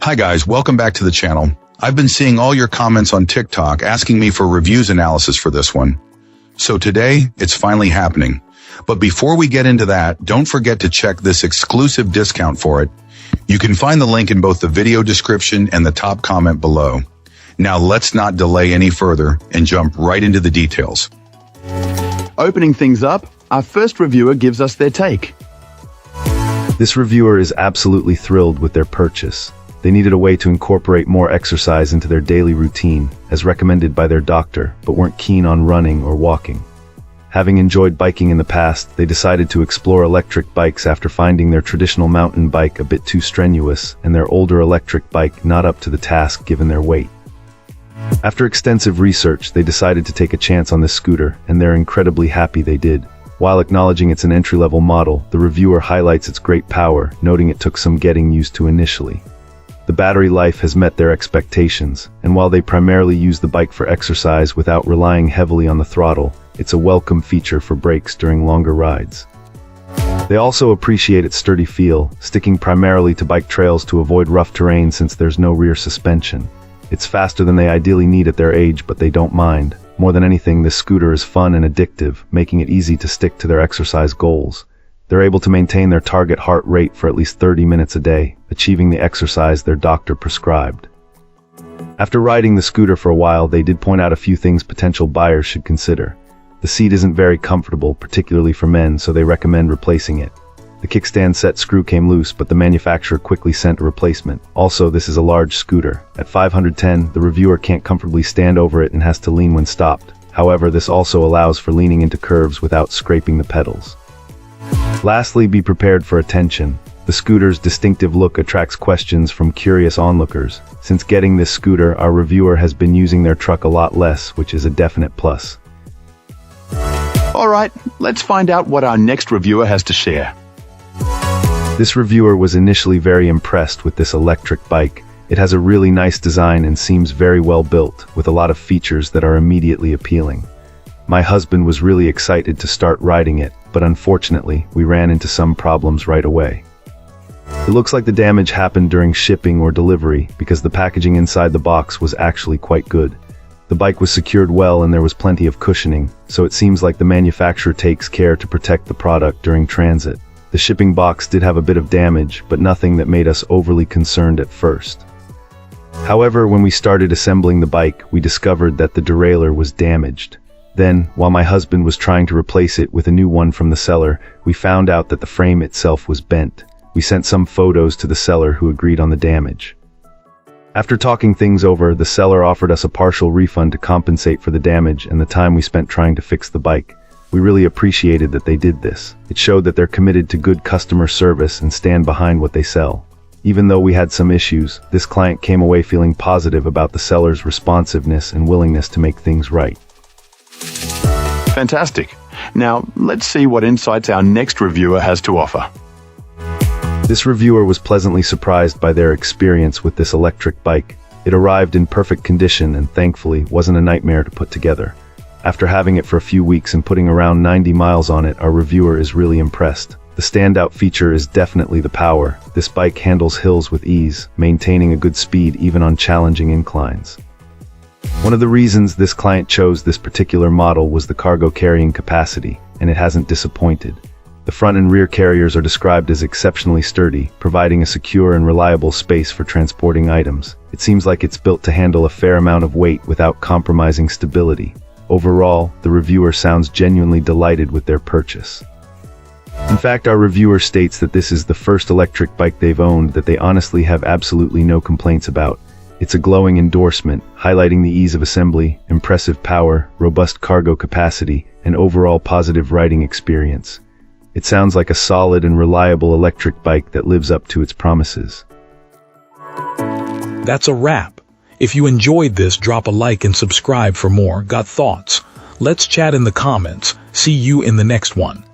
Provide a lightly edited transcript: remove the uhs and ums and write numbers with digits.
Hi guys, welcome back to the channel. I've been seeing all your comments on TikTok asking me for reviews analysis for this one. So today, it's finally happening. But before we get into that, don't forget to check this exclusive discount for it. You can find the link in both the video description and the top comment below. Now let's not delay any further and jump right into the details. Opening things up, our first reviewer gives us their take. This reviewer is absolutely thrilled with their purchase. They needed a way to incorporate more exercise into their daily routine, as recommended by their doctor, but weren't keen on running or walking. Having enjoyed biking in the past, they decided to explore electric bikes after finding their traditional mountain bike a bit too strenuous and their older electric bike not up to the task given their weight. After extensive research, they decided to take a chance on this scooter, and they're incredibly happy they did. While acknowledging it's an entry-level model, the reviewer highlights its great power, noting it took some getting used to initially. The battery life has met their expectations, and while they primarily use the bike for exercise without relying heavily on the throttle, it's a welcome feature for breaks during longer rides. They also appreciate its sturdy feel, sticking primarily to bike trails to avoid rough terrain since there's no rear suspension. It's faster than they ideally need at their age, but they don't mind. More than anything, this scooter is fun and addictive, making it easy to stick to their exercise goals. They're able to maintain their target heart rate for at least 30 minutes a day, achieving the exercise their doctor prescribed. After riding the scooter for a while, they did point out a few things potential buyers should consider. The seat isn't very comfortable, particularly for men, so they recommend replacing it. The kickstand set screw came loose, but the manufacturer quickly sent a replacement. Also, this is a large scooter. At 510, the reviewer can't comfortably stand over it and has to lean when stopped. However, this also allows for leaning into curves without scraping the pedals. Lastly, be prepared for attention. The scooter's distinctive look attracts questions from curious onlookers. Since getting this scooter, our reviewer has been using their truck a lot less, which is a definite plus. Alright, let's find out what our next reviewer has to share. This reviewer was initially very impressed with this electric bike. It has a really nice design and seems very well built, with a lot of features that are immediately appealing. My husband was really excited to start riding it, but unfortunately, we ran into some problems right away. It looks like the damage happened during shipping or delivery, because the packaging inside the box was actually quite good. The bike was secured well and there was plenty of cushioning, so it seems like the manufacturer takes care to protect the product during transit. The shipping box did have a bit of damage, but nothing that made us overly concerned at first. However, when we started assembling the bike, we discovered that the derailleur was damaged. Then, while my husband was trying to replace it with a new one from the seller, we found out that the frame itself was bent. We sent some photos to the seller who agreed on the damage. After talking things over, the seller offered us a partial refund to compensate for the damage and the time we spent trying to fix the bike. We really appreciated that they did this. It showed that they're committed to good customer service and stand behind what they sell. Even though we had some issues, this client came away feeling positive about the seller's responsiveness and willingness to make things right. Fantastic. Now, let's see what insights our next reviewer has to offer. This reviewer was pleasantly surprised by their experience with this electric bike. It arrived in perfect condition and thankfully wasn't a nightmare to put together. After having it for a few weeks and putting around 90 miles on it, our reviewer is really impressed. The standout feature is definitely the power. This bike handles hills with ease, maintaining a good speed even on challenging inclines. One of the reasons this client chose this particular model was the cargo carrying capacity, and it hasn't disappointed. The front and rear carriers are described as exceptionally sturdy, providing a secure and reliable space for transporting items. It seems like it's built to handle a fair amount of weight without compromising stability. Overall, the reviewer sounds genuinely delighted with their purchase. In fact, our reviewer states that this is the first electric bike they've owned that they honestly have absolutely no complaints about. It's a glowing endorsement, highlighting the ease of assembly, impressive power, robust cargo capacity, and overall positive riding experience. It sounds like a solid and reliable electric bike that lives up to its promises. That's a wrap. If you enjoyed this, drop a like and subscribe for more. Got thoughts? Let's chat in the comments. See you in the next one.